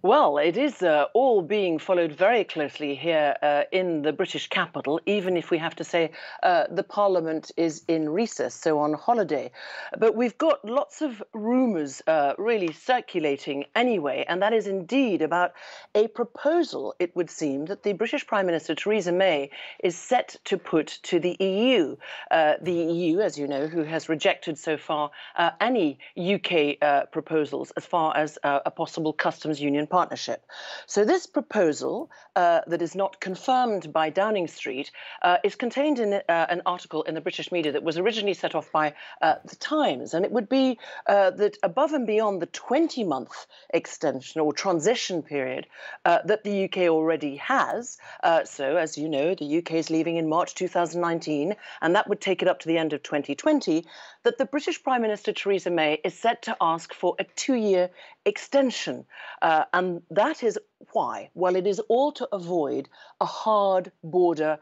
Well, it is all being followed very closely here in the British capital, even if we have to say the Parliament is in recess, so on holiday. But we've got lots of rumours really circulating anyway, and that is indeed about a proposal, it would seem, that the British Prime Minister Theresa May is set to put to the EU. The EU, as you know, who has rejected so far any UK proposals as far as a possible customs union partnership. So this proposal that is not confirmed by Downing Street is contained in an article in the British media that was originally set off by the Times, and it would be that above and beyond the 20-month extension or transition period that the UK already has, so as you know, the UK is leaving in March 2019, and that would take it up to the end of 2020, that the British Prime Minister Theresa May is set to ask for a 2-year extension. And that is why? Well, it is all to avoid a hard border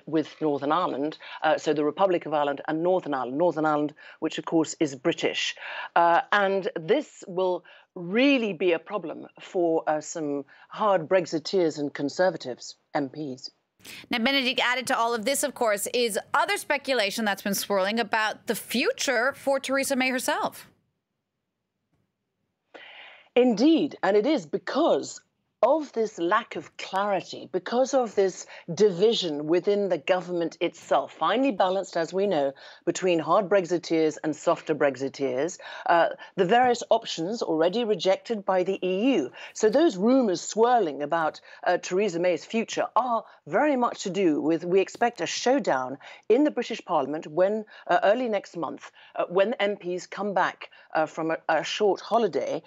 with Northern Ireland, so the Republic of Ireland and Northern Ireland, which of course is British. And this will really be a problem for some hard Brexiteers and Conservatives MPs. Now, Benedict, added to all of this, of course, is other speculation that's been swirling about the future for Theresa May herself. Indeed, and it is because of this lack of clarity, because of this division within the government itself, finely balanced, as we know, between hard Brexiteers and softer Brexiteers, the various options already rejected by the EU. So those rumours swirling about Theresa May's future are very much to do with, we expect a showdown in the British Parliament when early next month, when MPs come back from a short holiday,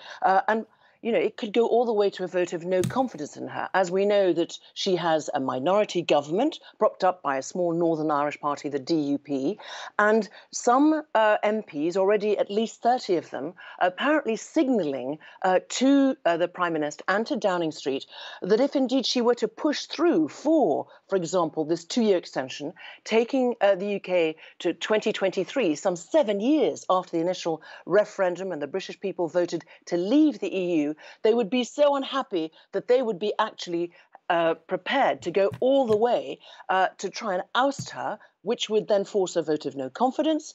and you know, it could go all the way to a vote of no confidence in her, as we know that she has a minority government propped up by a small Northern Irish party, the DUP, and some MPs, already at least 30 of them, apparently signalling to the Prime Minister and to Downing Street that if indeed she were to push through for example, this 2-year extension, taking the UK to 2023, some 7 years after the initial referendum and the British people voted to leave the EU, they would be so unhappy that they would be actually prepared to go all the way to try and oust her, which would then force a vote of no confidence,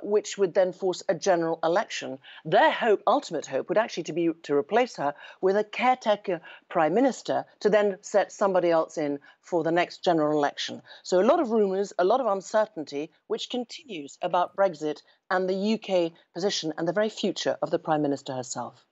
which would then force a general election. Their hope, ultimate hope, would actually be to replace her with a caretaker prime minister to then set somebody else in for the next general election. So a lot of rumours, a lot of uncertainty, which continues about Brexit and the UK position and the very future of the Prime Minister herself.